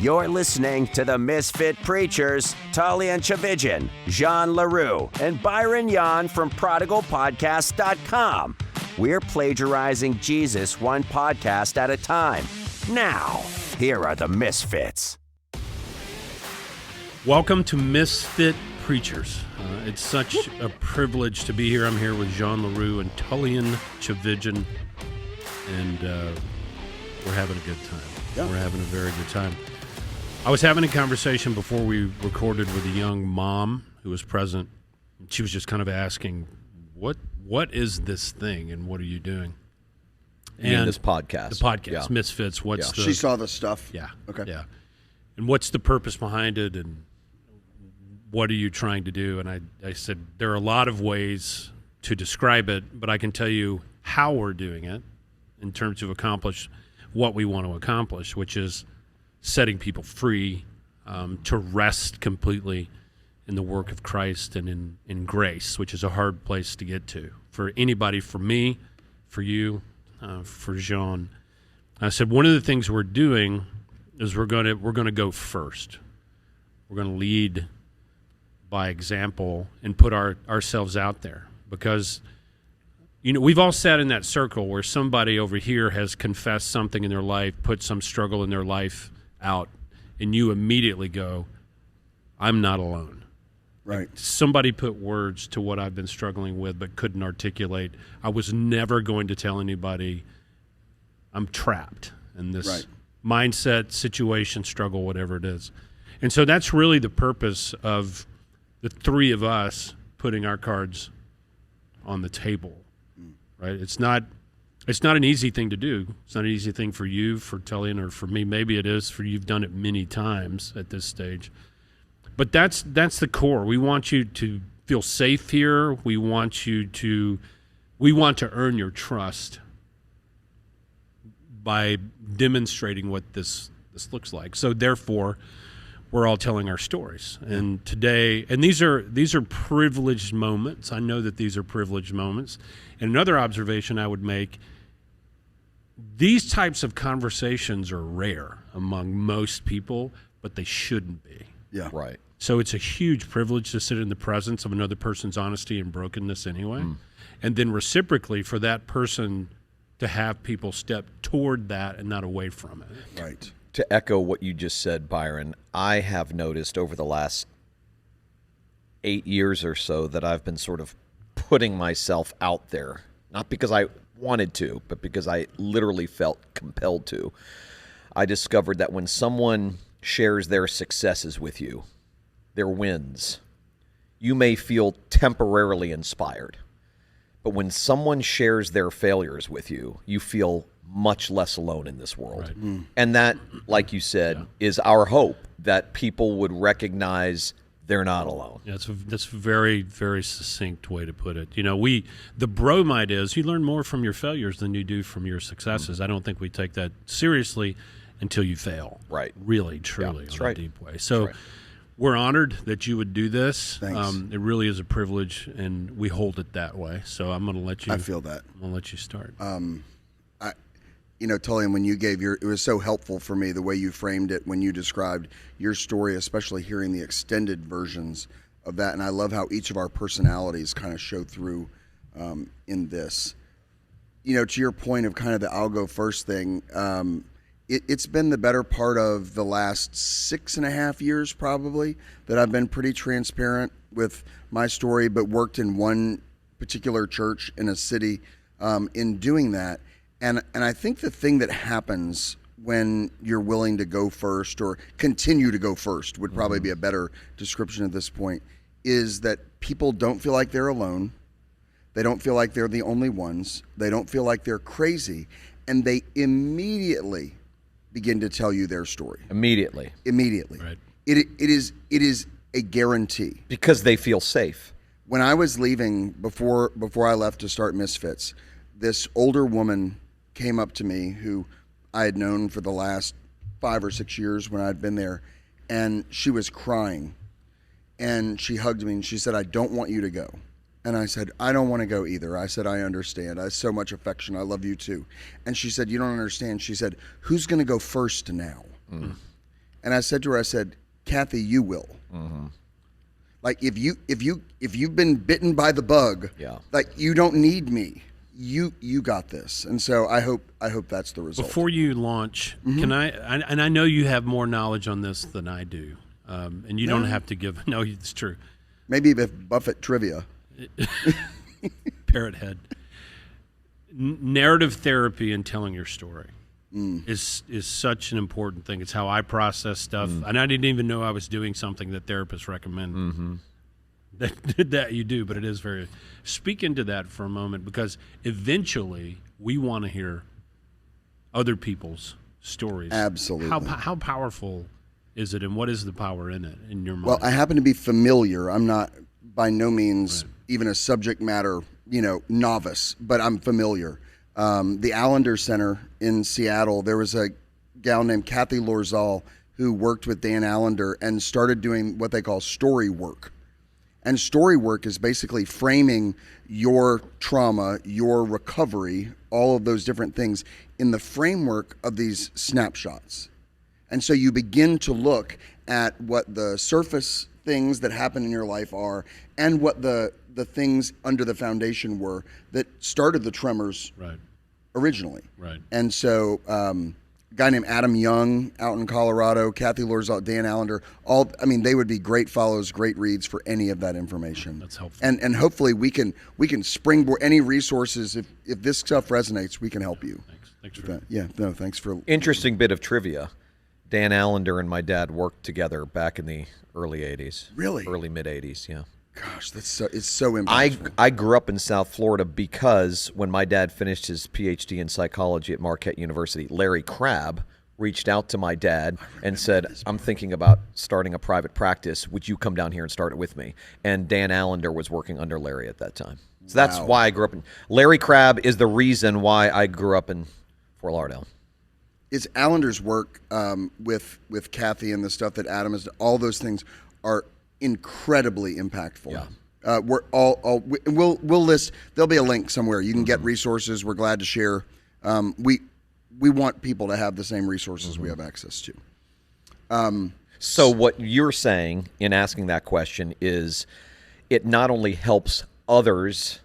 You're listening to the Misfit Preachers, Tullian Tchividjian, Jean Larroux, and Byron Yawn from prodigalpodcast.com. We're plagiarizing Jesus one podcast at a time. Now, here are the Misfits. Welcome to Misfit Preachers. It's such a privilege to be here. I'm here with Jean Larroux and Tullian Tchividjian, and we're having a good time. Yeah. We're having a very good time. I was having a conversation before we recorded with a young mom who was present. She was just kind of asking, what is this thing and what are you doing? And this podcast. The podcast, yeah. Misfits. She saw the stuff. Yeah. Okay. Yeah. And what's the purpose behind it and what are you trying to do? And I said, there are a lot of ways to describe it, but I can tell you how we're doing it in terms of accomplish what we want to accomplish, which is setting people free to rest completely in the work of Christ and in grace, which is a hard place to get to for anybody, for me, for you, for Jean. I said one of the things we're doing is we're going to go first. We're going to lead by example and put ourselves out there because, you know, we've all sat in that circle where somebody over here has confessed something in their life, put some struggle in their life out, and you immediately go, I'm not alone. Right. Like somebody put words to what I've been struggling with but couldn't articulate. I was never going to tell anybody I'm trapped in this mindset, situation, struggle, whatever it is. And so that's really the purpose of the three of us putting our cards on the table, right? It's not an easy thing to do. It's not an easy thing for you, for Tullian, or for me. Maybe it is for you've done it many times at this stage. But that's the core. We want you to feel safe here. We want to earn your trust by demonstrating what this looks like. So therefore, we're all telling our stories. And today, and these are privileged moments. I know that these are privileged moments. And another observation I would make, these types of conversations are rare among most people, but they shouldn't be. Yeah. Right. So it's a huge privilege to sit in the presence of another person's honesty and brokenness anyway. And then reciprocally for that person to have people step toward that and not away from it. Right. To echo what you just said, Byron, I have noticed over the last 8 years or so that I've been sort of putting myself out there, not because I wanted to, but because I literally felt compelled to. I discovered that when someone shares their successes with you, their wins, you may feel temporarily inspired. But when someone shares their failures with you, you feel much less alone in this world. Right. And that, like you said, is our hope, that people would recognize they're not alone. Yeah, that's a very, very succinct way to put it. You know, the bromide is you learn more from your failures than you do from your successes. I don't think we take that seriously until you fail. Right. Really, truly, in a deep way. So we're honored that you would do this. Thanks. It really is a privilege, and we hold it that way. So I'm going to let you. I feel that. I'm going to let you start. Tullian, when you gave it was so helpful for me the way you framed it when you described your story, especially hearing the extended versions of that. And I love how each of our personalities kind of show through in this. You know, to your point of kind of the I'll go first thing, it's been the better part of the last 6.5 years probably that I've been pretty transparent with my story, but worked in one particular church in a city in doing that. And I think the thing that happens when you're willing to go first or continue to go first would probably be a better description at this point, is that people don't feel like they're alone. They don't feel like they're the only ones. They don't feel like they're crazy. And they immediately begin to tell you their story. Immediately. Right. It is a guarantee. Because they feel safe. When I was leaving, before I left to start Misfits, this older woman came up to me who I had known for the last 5 or 6 years when I'd been there, and she was crying. And she hugged me and she said, I don't want you to go. And I said, I don't want to go either. I said, I understand. I have so much affection. I love you too. And she said, you don't understand. She said, who's going to go first now? And I said to her, I said, Kathy, you will. Like if you've been bitten by the bug, like you don't need me. You got this. And so I hope that's the result. Before you launch, can I know you have more knowledge on this than I do, and you don't have to give. No, it's true. Maybe if Buffett trivia. Parrot head. Narrative therapy and telling your story is such an important thing. It's how I process stuff, and I didn't even know I was doing something that therapists recommend that you do. But it is very. Speak into that for a moment, because eventually we want to hear other people's stories. Absolutely. How powerful is it, and what is the power in it in your mind? Well, I happen to be familiar. I'm not by no means even a subject matter, novice, but I'm familiar. The Allender Center in Seattle, there was a gal named Kathy Lorzal who worked with Dan Allender and started doing what they call story work. And story work is basically framing your trauma, your recovery, all of those different things in the framework of these snapshots. And so you begin to look at what the surface things that happen in your life are and what the things under the foundation were that started the tremors originally. Right. And so a guy named Adam Young out in Colorado, Kathy Lorzal, Dan Allender, they would be great follows, great reads for any of that information. That's helpful. And hopefully we can springboard any resources. If this stuff resonates, we can help you. Thanks for that. Yeah, no, thanks for Interesting bit of trivia. Dan Allender and my dad worked together back in the early 80s. Really? Early mid 80s, yeah. Gosh, it's so impactful. I grew up in South Florida because when my dad finished his PhD in psychology at Marquette University, Larry Crabb reached out to my dad and said, I'm thinking about starting a private practice. Would you come down here and start it with me? And Dan Allender was working under Larry at that time. So that's why I grew up in... Larry Crabb is the reason why I grew up in Fort Lauderdale. It's Allender's work with Kathy and the stuff that Adam has, all those things are incredibly impactful. Yeah. We'll list, there'll be a link somewhere. You can get resources. We're glad to share. We want people to have the same resources we have access to. So what you're saying in asking that question is it not only helps others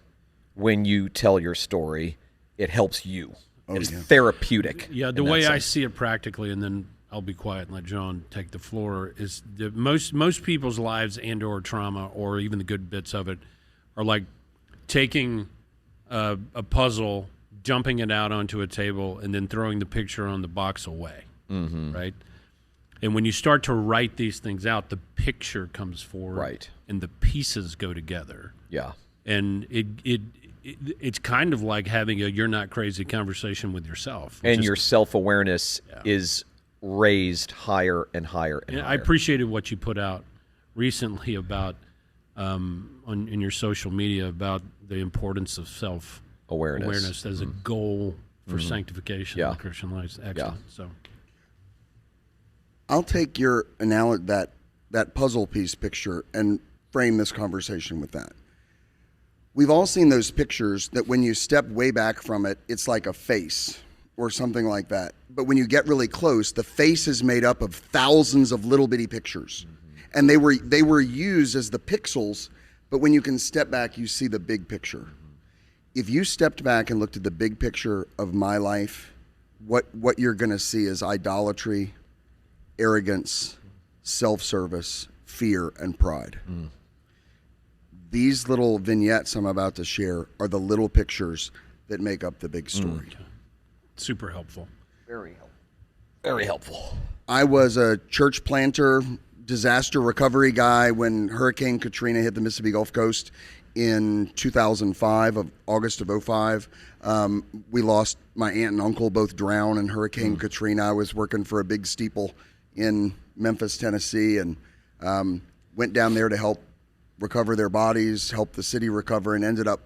when you tell your story, it helps you. It's therapeutic. Yeah, the way I see it practically, and then I'll be quiet and let John take the floor, is most people's lives and or trauma or even the good bits of it are like taking a puzzle, jumping it out onto a table, and then throwing the picture on the box away, right? And when you start to write these things out, the picture comes forward, and the pieces go together. Yeah. And it's kind of like having a you're not crazy conversation with yourself. And your self-awareness is raised higher and higher and higher. I appreciated what you put out recently about in your social media about the importance of self-awareness as a goal for sanctification in the Christian life. Excellent. So I'll take your analogy, that puzzle piece picture, and frame this conversation with that. We've all seen those pictures that when you step way back from it, it's like a face or something like that. But when you get really close, the face is made up of thousands of little bitty pictures. And they were used as the pixels, but when you can step back, you see the big picture. If you stepped back and looked at the big picture of my life, what you're going to see is idolatry, arrogance, self-service, fear, and pride. These little vignettes I'm about to share are the little pictures that make up the big story. Super helpful. Very helpful. Very helpful. I was a church planter, disaster recovery guy when Hurricane Katrina hit the Mississippi Gulf Coast in 2005, of August of 2005. We lost my aunt and uncle, both drowned in Hurricane Katrina. I was working for a big steeple in Memphis, Tennessee, and went down there to help recover their bodies, help the city recover, and ended up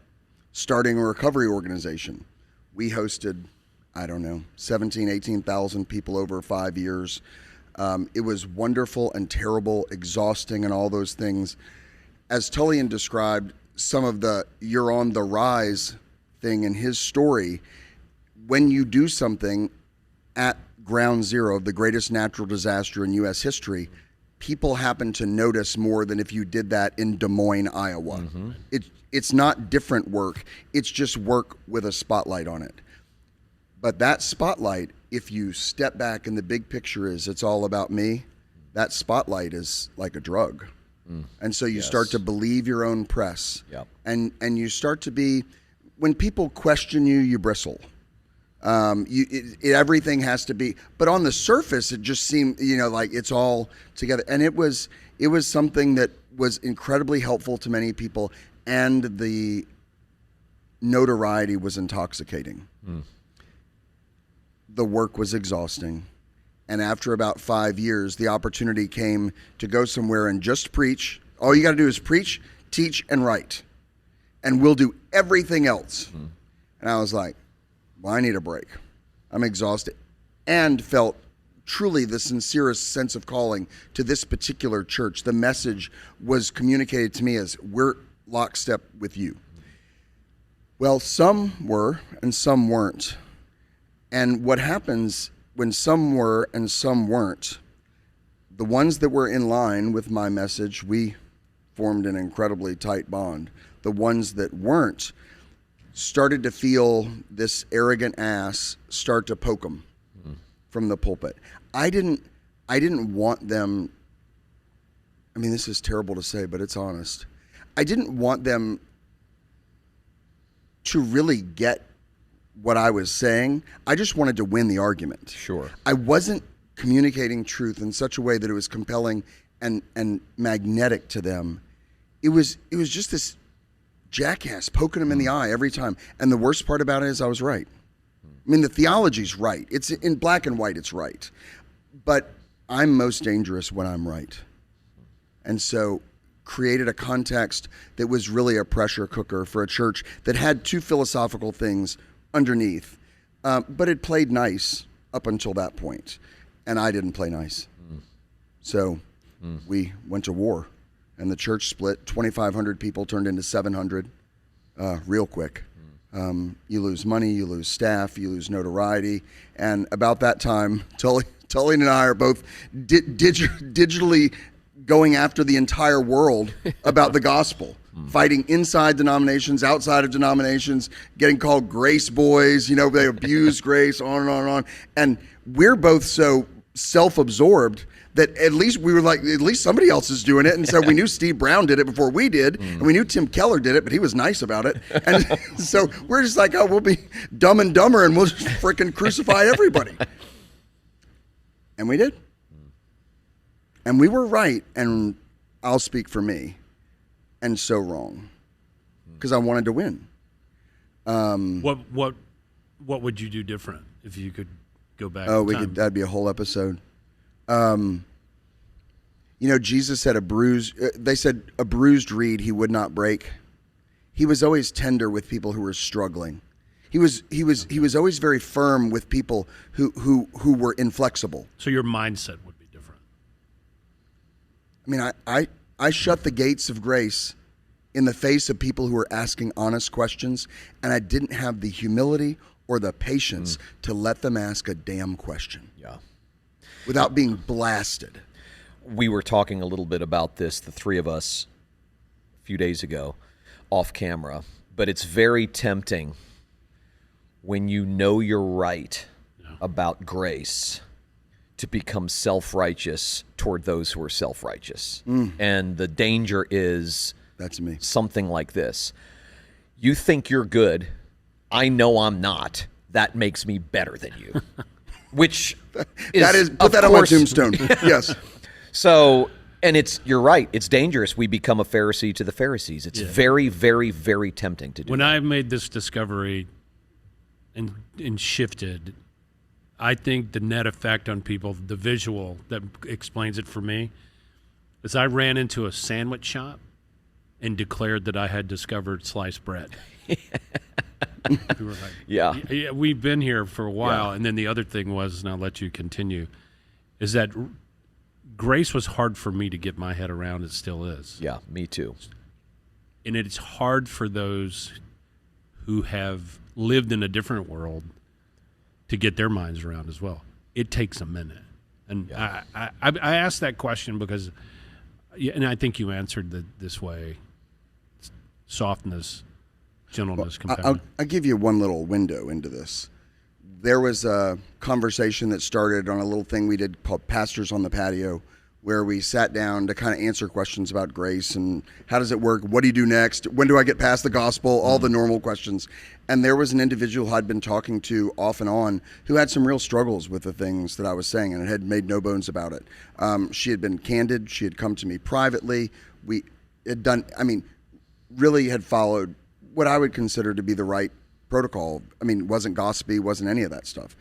starting a recovery organization. We hosted, 17,000, 18,000 people over 5 years. It was wonderful and terrible, exhausting, and all those things. As Tullian described some of the you're on the rise thing in his story, when you do something at ground zero of the greatest natural disaster in U.S. history, people happen to notice more than if you did that in Des Moines, Iowa. Mm-hmm. It's not different work. It's just work with a spotlight on it. But that spotlight, if you step back and the big picture is it's all about me, that spotlight is like a drug. And so you start to believe your own press. Yep. And you start to be, when people question you, you bristle. Everything has to be, but on the surface, it just seemed, like it's all together. And it was something that was incredibly helpful to many people, and the notoriety was intoxicating. The work was exhausting. And after about 5 years, the opportunity came to go somewhere and just preach. All you got to do is preach, teach, and write. And we'll do everything else. And I was like, well, I need a break. I'm exhausted. And felt truly the sincerest sense of calling to this particular church. The message was communicated to me as, we're lockstep with you. Well, some were and some weren't. And what happens when some were and some weren't, the ones that were in line with my message, we formed an incredibly tight bond. The ones that weren't started to feel this arrogant ass start to poke them from the pulpit. I didn't want them, I mean, this is terrible to say, but it's honest. I didn't want them to really get what I was saying. I just wanted to win the argument. Sure. I wasn't communicating truth in such a way that it was compelling and magnetic to them. It was just this jackass poking them in the eye every time. And the worst part about it is I was right. I mean, the theology's right. It's in black and white, it's right. But I'm most dangerous when I'm right. And so created a context that was really a pressure cooker for a church that had two philosophical things underneath, but it played nice up until that point, and I didn't play nice. So we went to war, and the church split. 2,500 people turned into 700 real quick. You lose money, you lose staff, you lose notoriety, and about that time, Tullian and I are both digitally going after the entire world about the gospel. Fighting inside denominations, outside of denominations, getting called grace boys, they abuse grace, on and on and on. And we're both so self-absorbed that at least we were like, at least somebody else is doing it. And so we knew Steve Brown did it before we did, and we knew Tim Keller did it, but he was nice about it. And so we're just like, oh, we'll be dumb and dumber and we'll just freaking crucify everybody. And we did. And we were right, and I'll speak for me. And so wrong, because I wanted to win. What would you do different if you could go back? Oh, that'd be a whole episode. Jesus said they said a bruised reed he would not break. He was always tender with people who were struggling. He was always very firm with people who were inflexible. So your mindset would be different. I mean, I shut the gates of grace in the face of people who were asking honest questions, and I didn't have the humility or the patience to let them ask a damn question. Yeah. Without being blasted. We were talking a little bit about this, the three of us, a few days ago, off camera, but it's very tempting when you know you're right about grace to become self-righteous toward those who are self-righteous. And the danger is that's me. Something like this. You think you're good. I know I'm not. That makes me better than you. Which is put that on my tombstone. Yes. So, and you're right. It's dangerous. We become a Pharisee to the Pharisees. It's very, very, very tempting to do. When I made this discovery and shifted, I think the net effect on people, the visual that explains it for me, is I ran into a sandwich shop and declared that I had discovered sliced bread. People were like, yeah, we've been here for a while. Yeah. And then the other thing was, and I'll let you continue, is that grace was hard for me to get my head around. It still is. Yeah, me too. And it's hard for those who have lived in a different world to get their minds around as well. it takes a minute. And I asked that question because, and I think you answered this way: softness, gentleness, compassion. I'll give you one little window into this. There was a conversation that started on a little thing we did called Pastors on the Patio, where we sat down to kind of answer questions about grace and how does it work? What do you do next? When do I get past the gospel? All the normal questions. And there was an individual who I'd been talking to off and on who had some real struggles with the things that I was saying and had made no bones about it. She had been candid. She had come to me privately. We had done, really had followed what I would consider to be the right protocol. Wasn't gossipy, wasn't any of that stuff.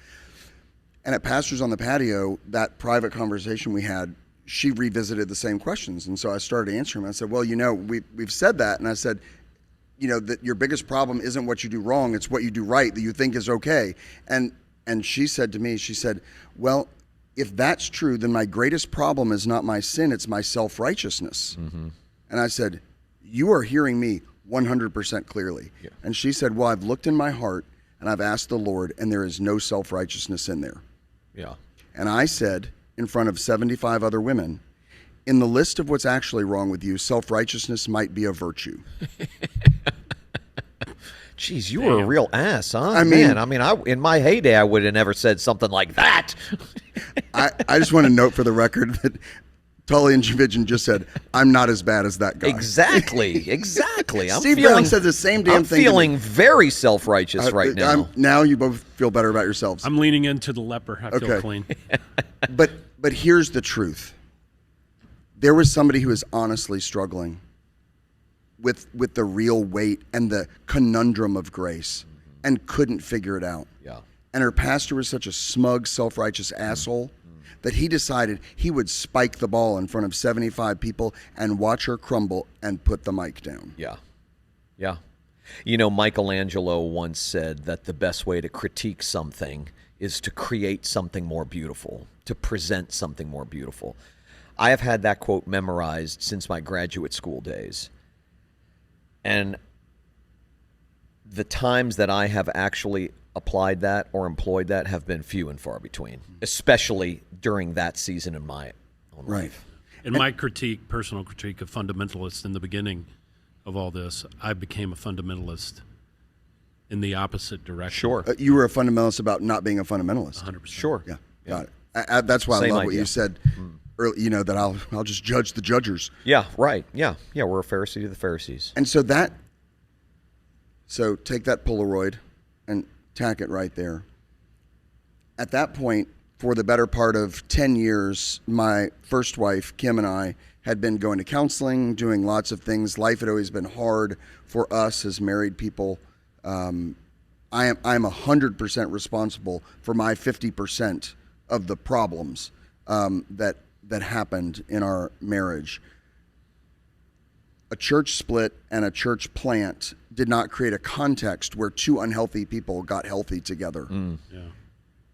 And at Pastors on the Patio, that private conversation we had, she revisited the same questions. And so I started answering them. I said, well, we've said that. And I said, that your biggest problem isn't what you do wrong. It's what you do right that you think is okay. And she said to me, she said, well, if that's true, then my greatest problem is not my sin. It's my self-righteousness. Mm-hmm. And I said, you are hearing me 100% clearly. Yeah. And she said, well, I've looked in my heart and I've asked the Lord and there is no self-righteousness in there. Yeah. And I said, in front of 75 other women, in the list of what's actually wrong with you, self-righteousness might be a virtue. Jeez, you were a real ass, huh? In my heyday, I would have never said something like that. I just want to note for the record that Tullian Tchividjian just said, I'm not as bad as that guy. Exactly. Steve Brown said the same damn thing. I'm feeling very self-righteous right now. Now you both feel better about yourselves. I'm leaning into the leper. I feel clean. But here's the truth. There was somebody who was honestly struggling with the real weight and the conundrum of grace and couldn't figure it out. Yeah. And her pastor was such a smug, self-righteous asshole that he decided he would spike the ball in front of 75 people and watch her crumble and put the mic down. Yeah. Yeah. Michelangelo once said that the best way to critique something is to create something more beautiful, to present something more beautiful. I have had that quote memorized since my graduate school days. And the times that I have actually applied that or employed that have been few and far between, especially during that season in my own life. In my personal critique of fundamentalists in the beginning of all this, I became a fundamentalist in the opposite direction. Sure. You were a fundamentalist about not being a fundamentalist. 100%. Sure. Yeah, got it. That's why Same I love idea. what you said early, that I'll just judge the judgers. Yeah, right. Yeah, we're a Pharisee to the Pharisees. And so take that Polaroid and tack it right there. At that point, for the better part of 10 years, my first wife, Kim, and I had been going to counseling, doing lots of things. Life had always been hard for us as married people. I'm 100% responsible for my 50% of the problems that happened in our marriage. A church split and a church plant did not create a context where two unhealthy people got healthy together. Yeah.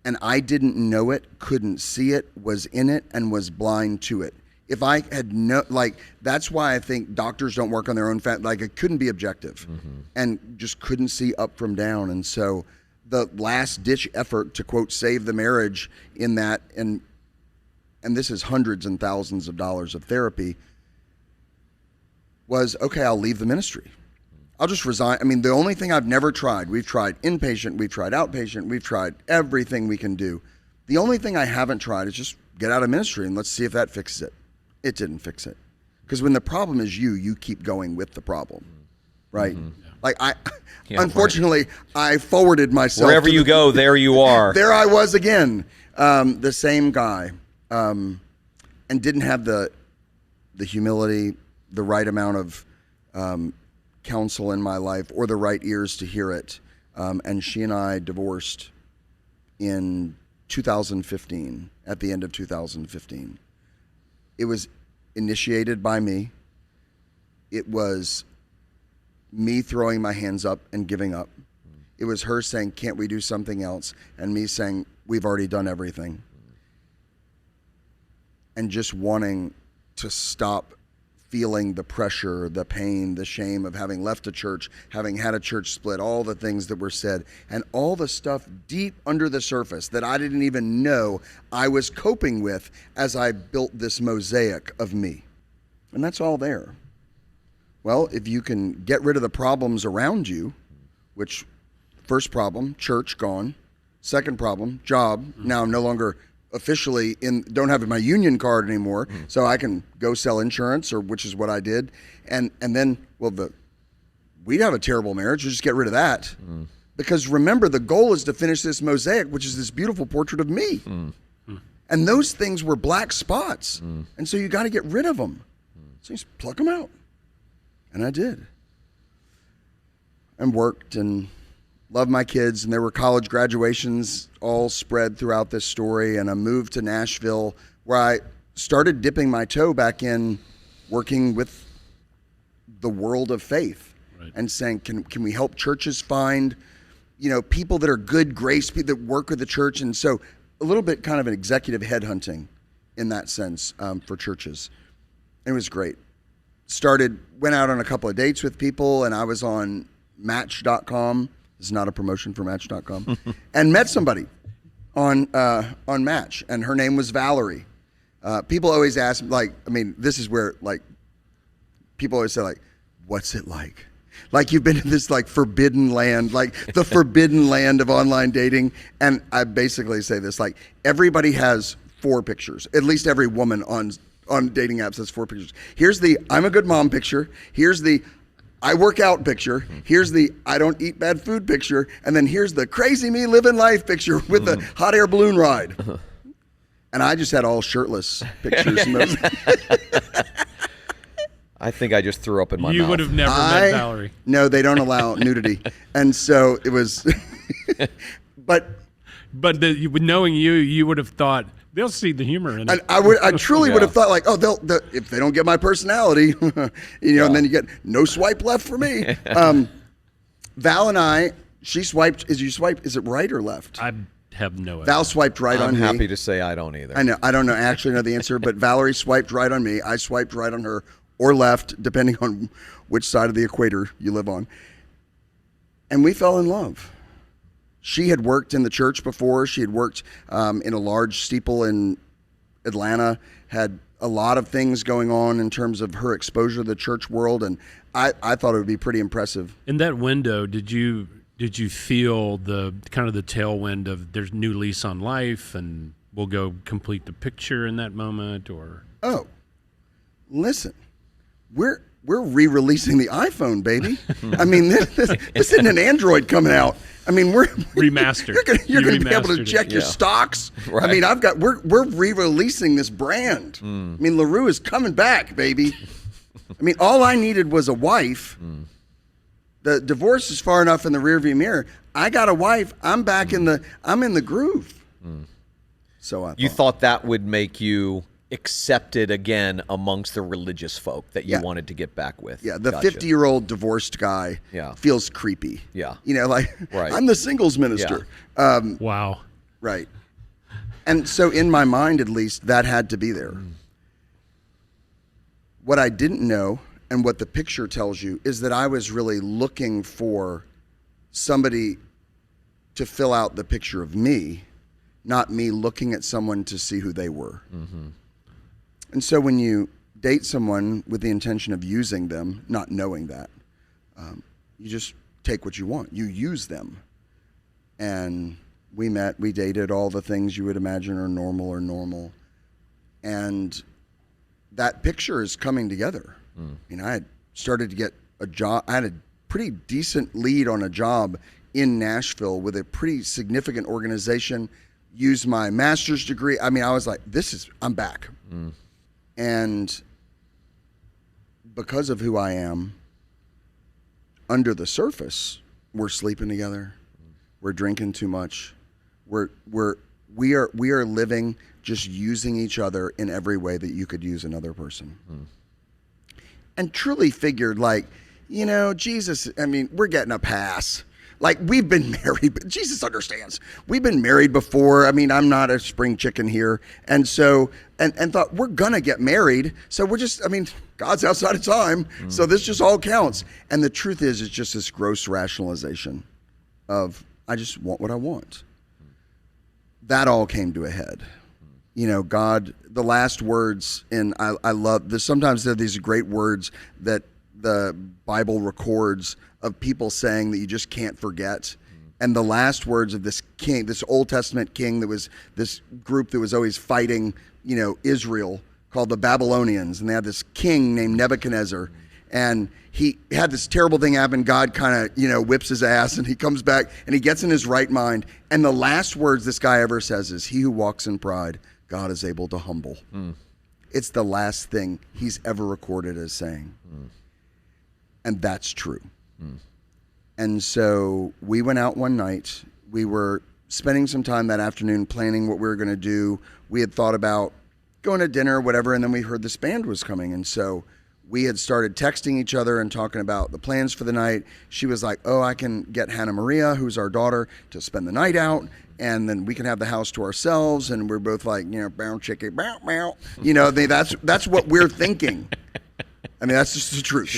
And I didn't know it, couldn't see it, was in it, and was blind to it. If I had that's why I think doctors don't work on their own it couldn't be objective and just couldn't see up from down. And so the last ditch effort to quote, save the marriage in that, and this is hundreds and thousands of dollars of therapy, was, okay, I'll leave the ministry. I'll just resign. The only thing I've never tried, we've tried inpatient, we've tried outpatient, we've tried everything we can do. The only thing I haven't tried is just get out of ministry and let's see if that fixes it. It didn't fix it. Because when the problem is you keep going with the problem, right? Mm-hmm. Unfortunately, right. I forwarded myself. Wherever you go, there you are. There I was again, the same guy, and didn't have the humility, the right amount of counsel in my life or the right ears to hear it. And she and I divorced in 2015, at the end of 2015. It was initiated by me. It was me throwing my hands up and giving up. It was her saying, can't we do something else? And me saying, we've already done everything. And just wanting to stop feeling the pressure, the pain, the shame of having left a church, having had a church split, all the things that were said, and all the stuff deep under the surface that I didn't even know I was coping with as I built this mosaic of me. And that's all there. Well, if you can get rid of the problems around you, which first problem, church, gone. Second problem, job. Now I'm no longer officially don't have my union card anymore, so I can go sell insurance, which is what I did. And then, we'd have a terrible marriage. We'll just get rid of that. Because remember, the goal is to finish this mosaic, which is this beautiful portrait of me. And those things were black spots. And so you got to get rid of them. So you just pluck them out. And I did. And worked and loved my kids, and there were college graduations all spread throughout this story, and I moved to Nashville where I started dipping my toe back in working with the world of faith and saying, can we help churches find, people that are good grace, people that work with the church? And so a little bit kind of an executive headhunting in that sense for churches. And it was great. Went out on a couple of dates with people, and I was on Match.com. This is not a promotion for Match.com. And met somebody on Match, and her name was Valerie. People always ask, this is where, people always say, what's it like? Like you've been in this, forbidden land, the forbidden land of online dating. And I basically say this, everybody has 4 pictures. At least every woman on dating apps has 4 pictures. Here's the I'm a good mom picture. Here's the I work out picture. Here's the I don't eat bad food picture. And then here's the crazy me living life picture with the hot air balloon ride. And I just had all shirtless pictures. I think I just threw up in my mouth. You would have never met Valerie. No, they don't allow nudity. And so it was, but knowing you would have thought, they'll see the humor in it. I truly would have thought they'll if they don't get my personality, and then you get no swipe left for me. Val and I, she swiped. Is it right or left? I have no idea. Val swiped right on me. I'm happy to say I don't either. I know. I don't know. I actually know the answer, but Valerie swiped right on me. I swiped right on her, or left, depending on which side of the equator you live on. And we fell in love. She had worked in the church before. She had worked in a large steeple in Atlanta, had a lot of things going on in terms of her exposure to the church world, and I thought it would be pretty impressive. In that window, did you feel the kind of the tailwind of there's new lease on life, and we'll go complete the picture in that moment, or? Oh, listen, we're re-releasing the iPhone, baby. I mean, this isn't an Android coming out. I mean, we're remastered. You're going to be able to check your stocks. Right. I mean, we're re-releasing this brand. I mean, Larroux is coming back, baby. I mean, all I needed was a wife. The divorce is far enough in the rearview mirror. I got a wife. I'm back I'm in the groove. So you thought that would make you accepted again amongst the religious folk that you wanted to get back with. Yeah, the 50-year-old divorced guy feels creepy. Yeah. I'm the singles minister. Yeah. Wow. Right. And so in my mind, at least, that had to be there. What I didn't know, and what the picture tells you, is that I was really looking for somebody to fill out the picture of me, not me looking at someone to see who they were. And so when you date someone with the intention of using them, not knowing that, you just take what you want. You use them. And we met, we dated, all the things you would imagine are normal. And that picture is coming together. I had started to get a job. I had a pretty decent lead on a job in Nashville with a pretty significant organization, used my master's degree. I mean, I was like, I'm back. And because of who I am, under the surface, we're sleeping together. We're drinking too much. We are living just using each other in every way that you could use another person. And truly figured Jesus, I mean, we're getting a pass. Like, we've been married, but Jesus understands. We've been married before. I mean, I'm not a spring chicken here. And so, and thought, we're going to get married. So we're just, I mean, God's outside of time. So this just all counts. And the truth is, it's just this gross rationalization of, I just want what I want. That all came to a head. You know, God, the last words I love this. Sometimes there are these great words that the Bible records of people saying that you just can't forget. And the last words of this king, this Old Testament king that was this group that was always fighting, you know, Israel, called the Babylonians. And they had this king named Nebuchadnezzar. And he had this terrible thing happen. God kind of, you know, whips his ass, and he comes back and he gets in his right mind. And the last words this guy ever says is, "He who walks in pride, God is able to humble." It's the last thing he's ever recorded as saying. And that's true. And so we went out one night. We were spending some time that afternoon planning what we were going to do. We had thought about going to dinner or whatever, and then we heard this band was coming. And so we had started texting each other and talking about the plans for the night. She was like, "Oh, I can get Hannah Maria, who's our daughter, to spend the night out, and then we can have the house to ourselves." And we're both like, you know, bow chicken, bow, bow. You know, that's what we're thinking. I mean, that's just the truth.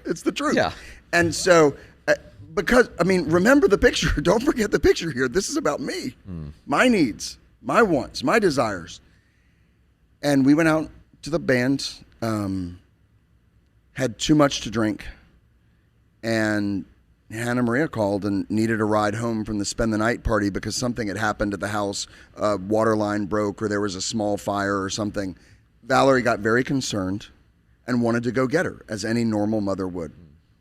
It's the truth. Yeah. And so, because, I mean, remember the picture. Don't forget the picture here. This is about me, my needs, my wants, my desires. And we went out to the band, had too much to drink, and Hannah Maria called and needed a ride home from the spend the night party because something had happened at the house. A water line broke, or there was a small fire or something. Valerie got very concerned and wanted to go get her, as any normal mother would.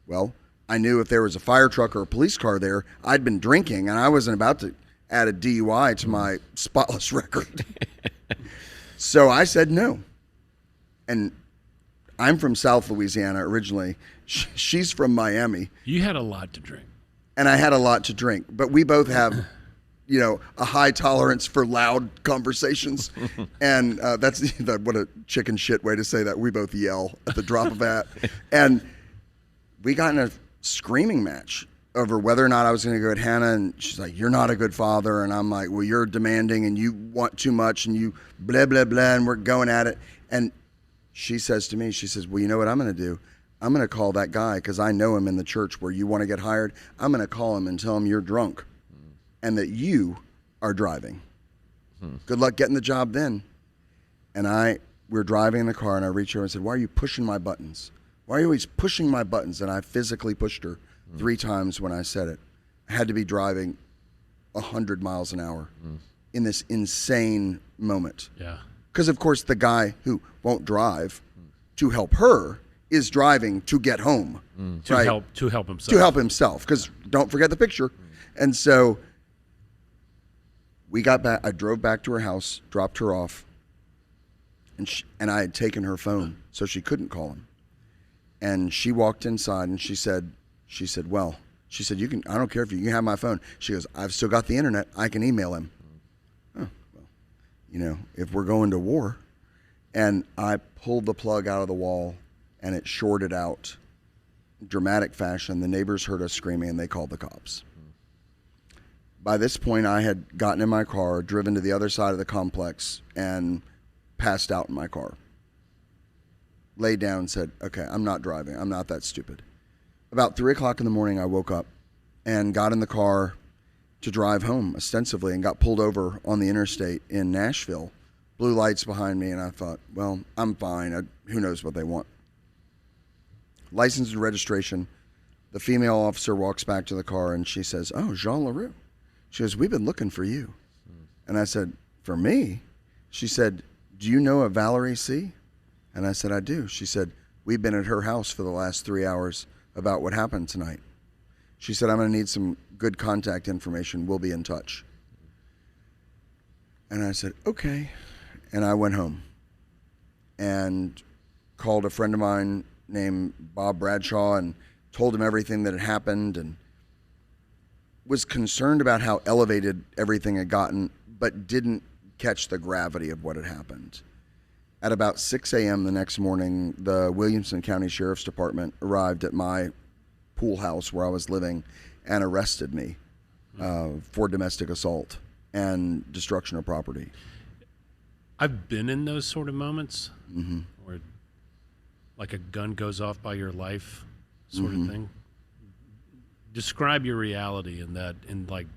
Well, I knew if there was a fire truck or a police car there, I'd been drinking, and I wasn't about to add a DUI to my spotless record. So I said no. And I'm from South Louisiana originally. She's from Miami. You had a lot to drink. And I had a lot to drink. But we both have, you know, a high tolerance for loud conversations. And that's what a chicken shit way to say that. We both yell at the drop of a hat. And we got in a screaming match over whether or not I was going to go at Hannah. And she's like, "You're not a good father." And I'm like, "Well, you're demanding and you want too much and you blah, blah, blah." And we're going at it. And she says to me, she says, "Well, you know what I'm going to do? I'm going to call that guy, because I know him in the church where you want to get hired. I'm going to call him and tell him you're drunk and that you are driving. Good luck getting the job then." And we're driving in the car, and I reached over and said, "Why are you pushing my buttons? Why are you always pushing my buttons?" And I physically pushed her 3 times when I said it. I had to be driving 100 miles an hour in this insane moment. Yeah. Because, of course, the guy who won't drive to help her is driving to get home. To help himself. To help himself, because don't forget the picture. And so we got back. I drove back to her house, dropped her off, and I had taken her phone so she couldn't call him. And she walked inside and she said, "Well," she said, "you can. I don't care if you can have my phone." She goes, "I've still got the internet. I can email him." Oh, well, you know, if we're going to war. And I pulled the plug out of the wall, and it shorted out. Dramatic fashion. The neighbors heard us screaming, and they called the cops. By this point, I had gotten in my car, driven to the other side of the complex, and passed out in my car. Laid down and said, "Okay, I'm not driving. I'm not that stupid." About 3 o'clock in the morning, I woke up and got in the car to drive home, ostensibly, and got pulled over on the interstate in Nashville. Blue lights behind me, and I thought, well, I'm fine. Who knows what they want. License and registration. The female officer walks back to the car, and she says, "Oh, Jean Larroux." She goes, "We've been looking for you." And I said, "For me?" She said, "Do you know a Valerie C?" And I said, "I do." She said, "We've been at her house for the last 3 hours about what happened tonight." She said, "I'm going to need some good contact information. We'll be in touch." And I said, "Okay." And I went home and called a friend of mine named Bob Bradshaw and told him everything that had happened, and was concerned about how elevated everything had gotten, but didn't catch the gravity of what had happened. At about 6 a.m. the next morning, the Williamson County Sheriff's Department arrived at my pool house where I was living and arrested me for domestic assault and destruction of property. I've been in those sort of moments where like a gun goes off by your life sort of thing. Describe your reality in that, and like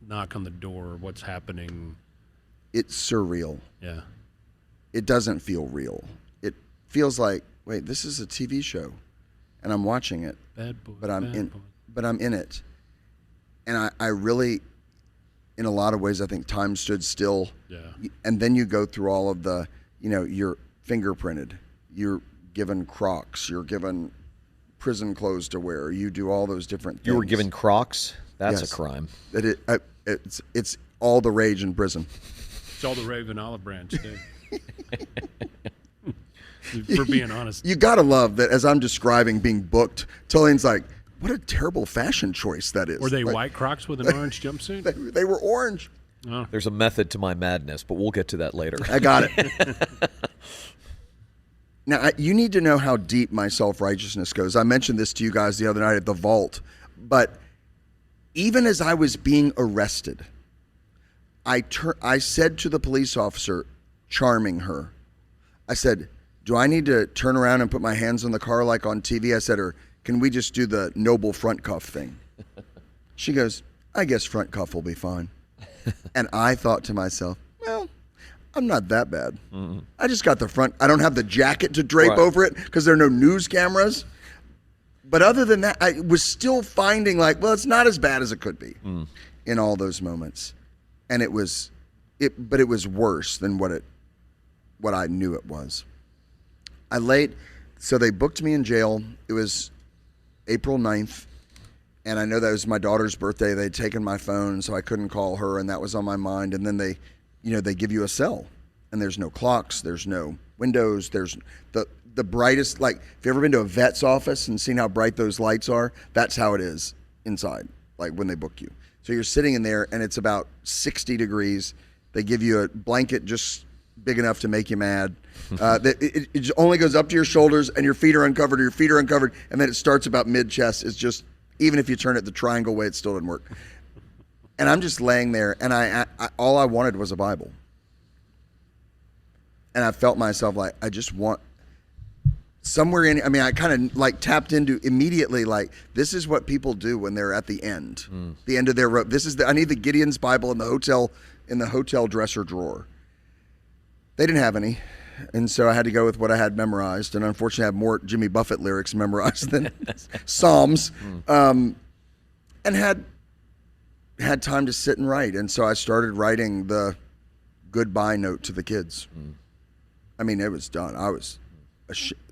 knock on the door, what's happening. It's surreal. Yeah. It doesn't feel real. It feels like, wait, this is a TV show and I'm watching it, but I'm in it. And I really, in a lot of ways, I think time stood still. Yeah. And then you go through all of the, you're fingerprinted, you're given Crocs, you're given prison clothes to wear, you do all those different things. You were given Crocs? That's Yes. a crime. It's all the rage in prison. It's all the Raven Olive Branch, too. For being honest. You gotta love that as I'm describing being booked, Tullian's like, what a terrible fashion choice that is. Were they like, white Crocs with an orange jumpsuit? They were orange. Oh. There's a method to my madness, but we'll get to that later. I got it. Now, you need to know how deep my self-righteousness goes. I mentioned this to you guys the other night at the vault, but even as I was being arrested, I said to the police officer, charming her, I said, do I need to turn around and put my hands on the car like on TV? I said, or can we just do the noble front cuff thing? She goes, I guess front cuff will be fine. And I thought to myself, well, I'm not that bad. I just got the front. I don't have the jacket to drape over it because there are no news cameras. But other than that, I was still finding like, well, it's not as bad as it could be in all those moments. And it was worse than what I knew it was. So they booked me in jail. It was April 9th. And I know that was my daughter's birthday. They'd taken my phone, so I couldn't call her, and that was on my mind. And then they give you a cell, and there's no clocks, there's no windows, there's the brightest, like, if you've ever been to a vet's office and seen how bright those lights are, that's how it is inside, like when they book you. So you're sitting in there, and it's about 60 degrees. They give you a blanket just big enough to make you mad. It only goes up to your shoulders, and your feet are uncovered, and then it starts about mid-chest. It's just, even if you turn it the triangle way, it still doesn't work. And I'm just laying there, and I all I wanted was a Bible. And I felt myself like, I just want somewhere in, I kind of like tapped into immediately, like, this is what people do when they're at the end of their rope. I need the Gideon's Bible in the hotel dresser drawer. They didn't have any. And so I had to go with what I had memorized. And unfortunately, I have more Jimmy Buffett lyrics memorized than Psalms. And had time to sit and write. And so I started writing the goodbye note to the kids. It was done. I was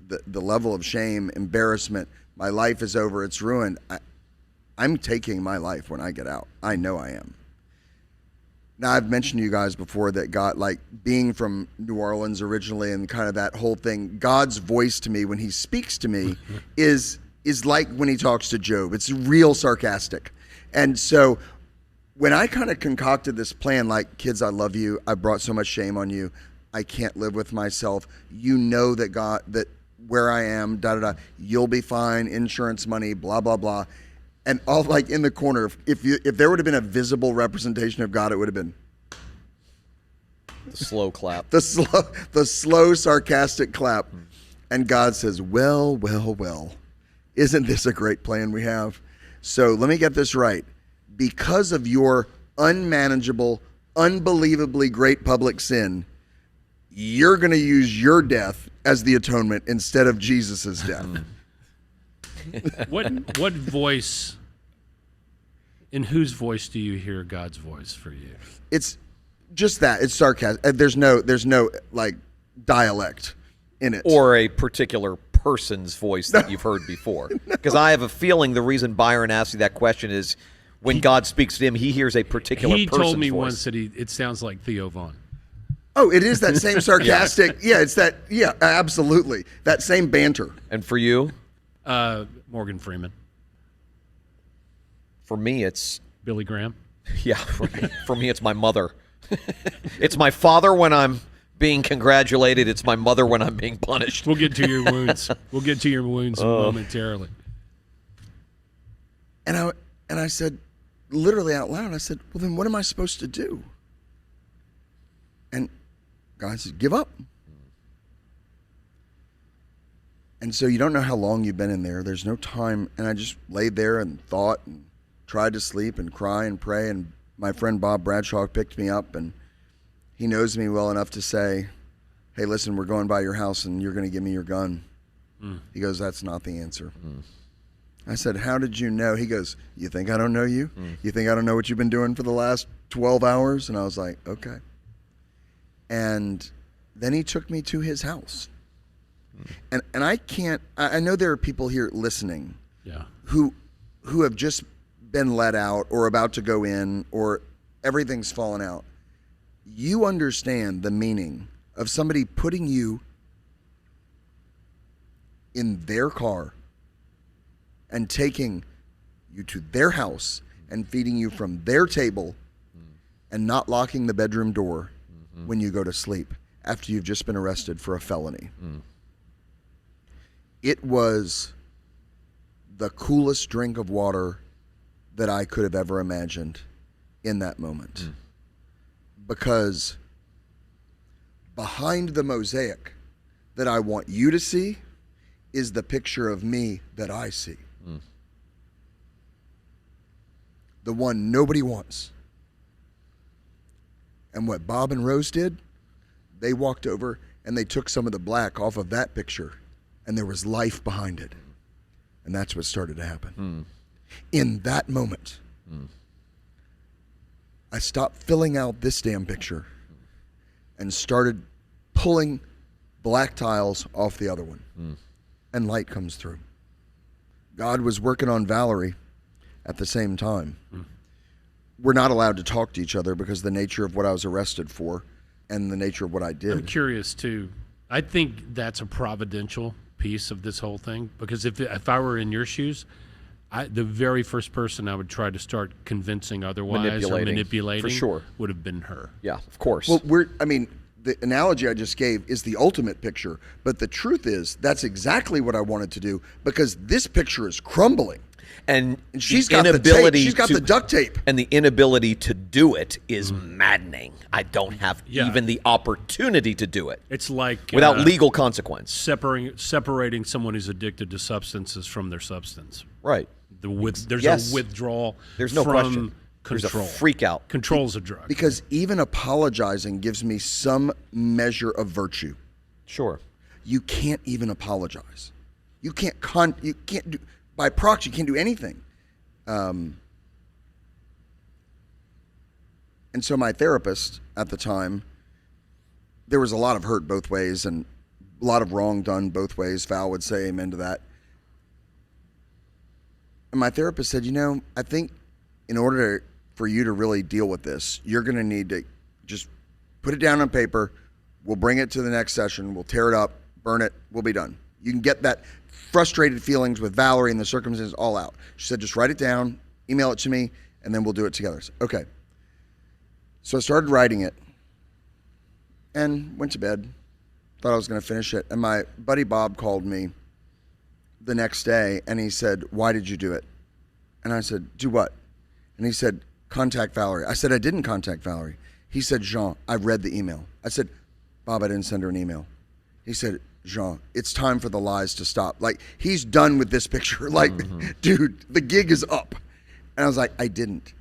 the level of shame, embarrassment. My life is over. It's ruined. I'm taking my life when I get out. I know I am. Now, I've mentioned to you guys before that God, like being from New Orleans originally and kind of that whole thing, God's voice to me when he speaks to me is like when he talks to Job. It's real sarcastic. And so when I kind of concocted this plan, like, kids, I love you. I brought so much shame on you. I can't live with myself. You know that God, that where I am, you'll be fine, insurance money, blah, blah, blah. And all like in the corner, if there would have been a visible representation of God, it would have been the slow clap. The slow sarcastic clap. And God says, well, well, well, isn't this a great plan we have? So let me get this right. Because of your unmanageable, unbelievably great public sin, you're going to use your death as the atonement instead of Jesus's death. What voice, in whose voice do you hear God's voice for you? It's just that. It's sarcasm. There's no like dialect in it. Or a particular person's voice that you've heard before. Because I have a feeling the reason Byron asked you that question is when God speaks to him, he hears a particular person's voice. He told me once that it sounds like Theo Vaughn. Oh, it is that same sarcastic. Yeah, it's that. Yeah, absolutely. That same banter. And for you? Morgan Freeman. For me, it's Billy Graham. Yeah, for me, it's my mother. It's my father when I'm being congratulated. It's my mother when I'm being punished. We'll get to your wounds. Momentarily. And And I said, literally out loud, I said, well, then what am I supposed to do? And God said, give up. And so you don't know how long you've been in there. There's no time. And I just laid there and thought and tried to sleep and cry and pray. And my friend Bob Bradshaw picked me up, and he knows me well enough to say, hey, listen, we're going by your house and you're going to give me your gun. He goes, that's not the answer. I said, how did you know? He goes, you think I don't know you? You think I don't know what you've been doing for the last 12 hours? And I was like, okay. And then he took me to his house. And I know there are people here listening who have just been let out or about to go in, or everything's fallen out. You understand the meaning of somebody putting you in their car and taking you to their house and feeding you from their table and not locking the bedroom door when you go to sleep after you've just been arrested for a felony. It was the coolest drink of water that I could have ever imagined in that moment. Because behind the mosaic that I want you to see is the picture of me that I see. The one nobody wants. And what Bob and Rose did, they walked over and they took some of the black off of that picture, and there was life behind it. And that's what started to happen. In that moment, I stopped filling out this damn picture and started pulling black tiles off the other one. And light comes through. God was working on Valerie at the same time. We're not allowed to talk to each other because of the nature of what I was arrested for and the nature of what I did. I'm curious too. I think that's a providential piece of this whole thing, because if I were in your shoes, the very first person I would try to start convincing otherwise or manipulating for sure would have been her. Yeah, of course. Well, the analogy I just gave is the ultimate picture, but the truth is that's exactly what I wanted to do, because this picture is crumbling. And she's got the tape. She's got the duct tape. And the inability to do it is maddening. I don't have even the opportunity to do it. It's like without legal consequence. Separating someone who's addicted to substances from their substance. Right. There's a withdrawal. There's no from question. Control. There's a freak out. Control's a drug. Because even apologizing gives me some measure of virtue. Sure. You can't even apologize. You can't do, by proxy, you can't do anything. And so my therapist at the time, there was a lot of hurt both ways and a lot of wrong done both ways. Val would say amen to that. And my therapist said, I think in order for you to really deal with this, you're going to need to just put it down on paper. We'll bring it to the next session. We'll tear it up, burn it. We'll be done. You can get that frustrated feelings with Valerie and the circumstances all out. She said, just write it down, email it to me, and then we'll do it together. So, okay. So I started writing it and went to bed. Thought I was going to finish it. And my buddy Bob called me the next day and he said, why did you do it? And I said, do what? And he said, contact Valerie. I said, I didn't contact Valerie. He said, Jean, I read the email. I said, Bob, I didn't send her an email. He said, Jean, it's time for the lies to stop. Like, he's done with this picture. Like, dude, the gig is up. And I was like, I didn't.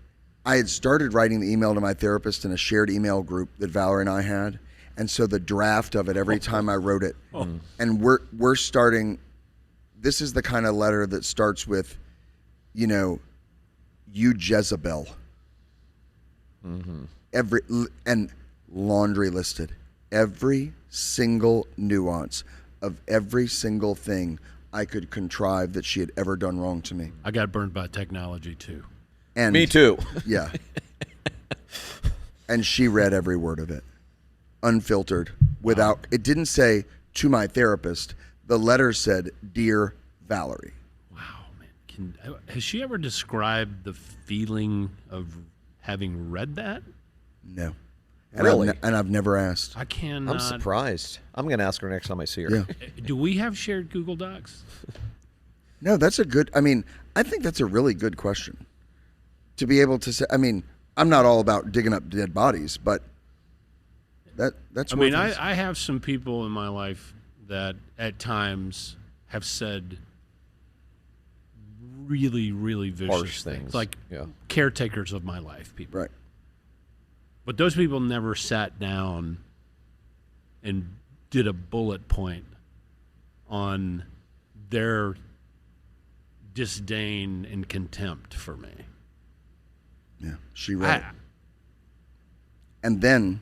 I had started writing the email to my therapist in a shared email group that Valerie and I had. And so the draft of it, every time I wrote it, and we're starting, this is the kind of letter that starts with, you Jezebel. And laundry listed. Every single nuance of every single thing I could contrive that she had ever done wrong to me. I got burned by technology too. And me too. Yeah. And she read every word of it, unfiltered, without, it didn't say to my therapist. The letter said, Dear Valerie. Wow, man. Has she ever described the feeling of having read that? No. And Really? I've never asked. I cannot. I'm surprised. I'm going to ask her next time I see her. Yeah. Do we have shared Google Docs? No, that's a good, I think that's a really good question. to be able to say, I mean, I'm not all about digging up dead bodies, but that's. I mean, I have some people in my life that at times have said really, really vicious Harsh things. like caretakers of my life, people. Right. But those people never sat down and did a bullet point on their disdain and contempt for me. Yeah, she wrote. And then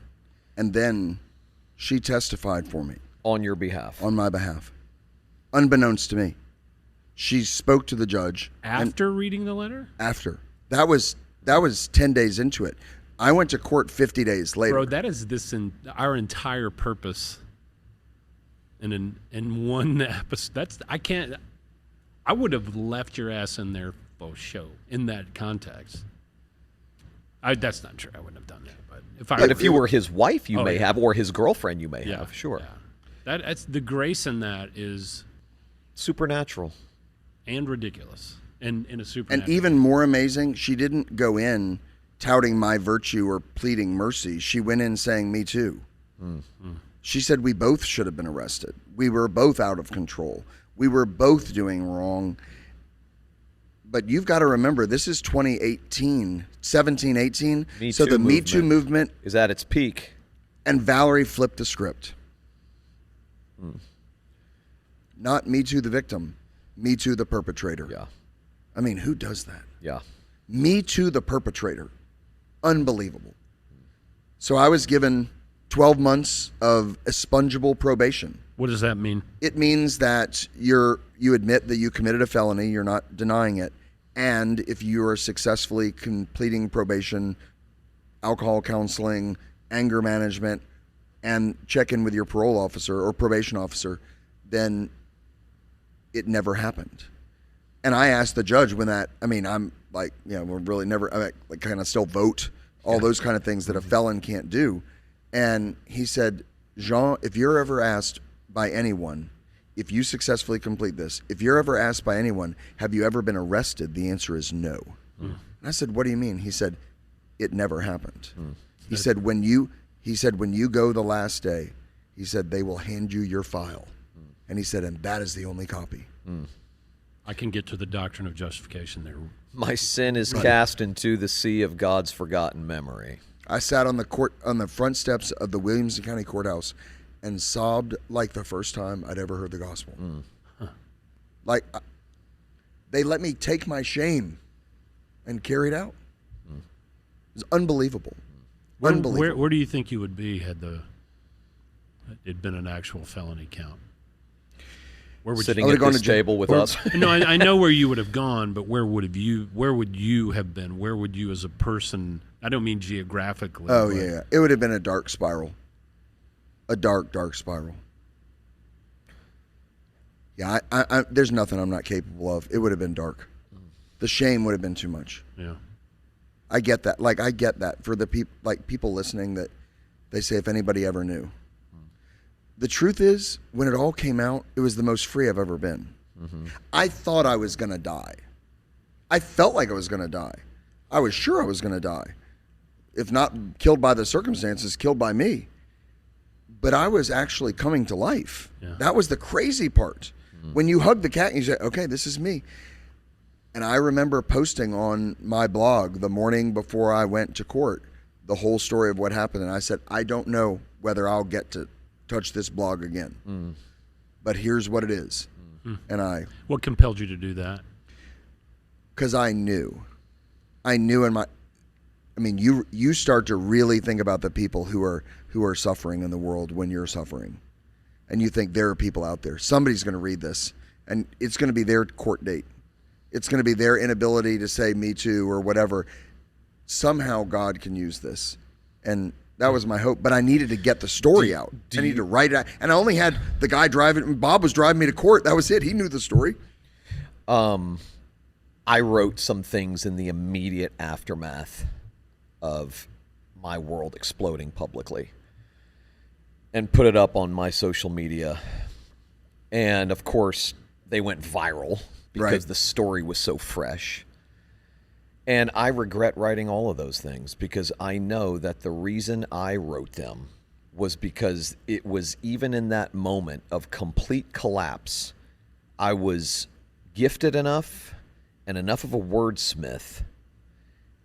she testified for me. On your behalf. On my behalf. Unbeknownst to me. She spoke to the judge. After reading the letter? After. That was 10 days into it. I went to court 50 days later. Bro, that is our entire purpose in one episode. I would have left your ass in there for show in that context. That's not true. I wouldn't have done that. But if you were his wife, you may have, or his girlfriend, you may have. Sure. Yeah. That's the grace in that is supernatural and ridiculous, and in a supernatural. And even more amazing, she didn't go in touting my virtue or pleading mercy. She went in saying, "Me too." She said we both should have been arrested. We were both out of control. We were both doing wrong. But you've got to remember, this is 2018, 17, 18. So the Me Too movement is at its peak. And Valerie flipped the script. Not Me Too the victim, Me Too the perpetrator. Yeah. I mean, who does that? Yeah. Me Too the perpetrator. Unbelievable. So I was given 12 months of expungible probation. What does that mean? It means that you admit that you committed a felony, you're not denying it, and if you are successfully completing probation, alcohol counseling, anger management, and check in with your parole officer or probation officer, then it never happened. And I asked the judge when I'm like, we're really never, I like kind of still vote, all those kind of things that a felon can't do. And he said, Jean, if you're ever asked by anyone, if you successfully complete this, if you're ever asked by anyone, have you ever been arrested? The answer is no. And I said, what do you mean? He said, it never happened. He said, when you go the last day, he said, they will hand you your file. And he said, and that is the only copy. I can get to the doctrine of justification there. My sin is cast into the sea of God's forgotten memory. I sat on the front steps of the Williamson County Courthouse and sobbed like the first time I'd ever heard the gospel. Like, they let me take my shame and carry it out. It was unbelievable. Unbelievable. Where do you think you would be had it been an actual felony count? Where would Sitting at this table with us? No, I know where you would have gone, but where would you have been? Where would you as a person, I don't mean geographically. Oh, yeah. It would have been a dark spiral. A dark, dark spiral. Yeah, I there's nothing I'm not capable of. It would have been dark. The shame would have been too much. Yeah. I get that. Like, I get that for the people listening that they say if anybody ever knew. The truth is, when it all came out, it was the most free I've ever been. I thought I was going to die. I felt like I was going to die. I was sure I was going to die. If not killed by the circumstances, killed by me. But I was actually coming to life. Yeah. That was the crazy part. When you hug the cat and you say, okay, this is me. And I remember posting on my blog the morning before I went to court the whole story of what happened. And I said, I don't know whether I'll get to touch this blog again. But here's what it is. And what compelled you to do that? Because I knew you start to really think about the people who are suffering in the world when you're suffering. And you think there are people out there. Somebody's going to read this and it's going to be their court date. It's going to be their inability to say me too or whatever. Somehow God can use this. And that was my hope, but I needed to get the story out. I needed to write it out. And I only had the guy driving, Bob was driving me to court. That was it. He knew the story. I wrote some things in the immediate aftermath of my world exploding publicly and put it up on my social media. And of course, they went viral because the story was so fresh. And I regret writing all of those things because I know that the reason I wrote them was because it was even in that moment of complete collapse, I was gifted enough and enough of a wordsmith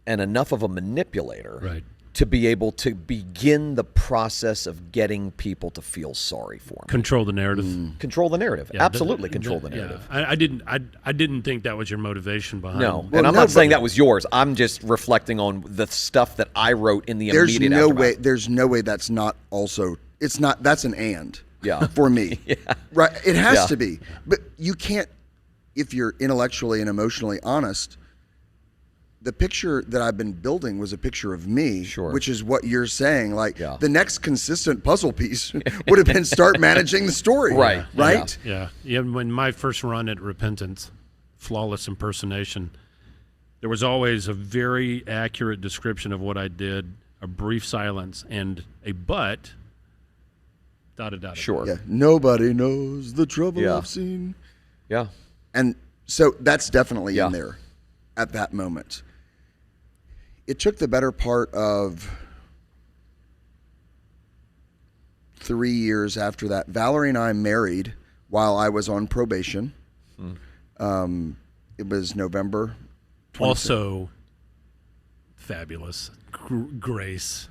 and enough of a manipulator to be able to begin the process of getting people to feel sorry for me. Control the narrative. Control the narrative. Absolutely control the narrative. I didn't think that was your motivation behind. No, and I'm not saying that was yours. I'm just reflecting on the stuff that I wrote in the immediate aftermath. There's no way that's not also. It's not. That's an and. Yeah. For me. Right. It has to be. But you can't. If you're intellectually and emotionally honest. The picture that I've been building was a picture of me, which is what you're saying. Like the next consistent puzzle piece would have been start managing the story. Right. Yeah. When my first run at Repentance, Flawless Impersonation, there was always a very accurate description of what I did, a brief silence, and a but. Sure. Yeah. Nobody knows the trouble I've seen. Yeah. And so that's definitely in there at that moment. It took the better part of 3 years after that. Valerie and I married while I was on probation. It was November 26th. Also fabulous. Grace.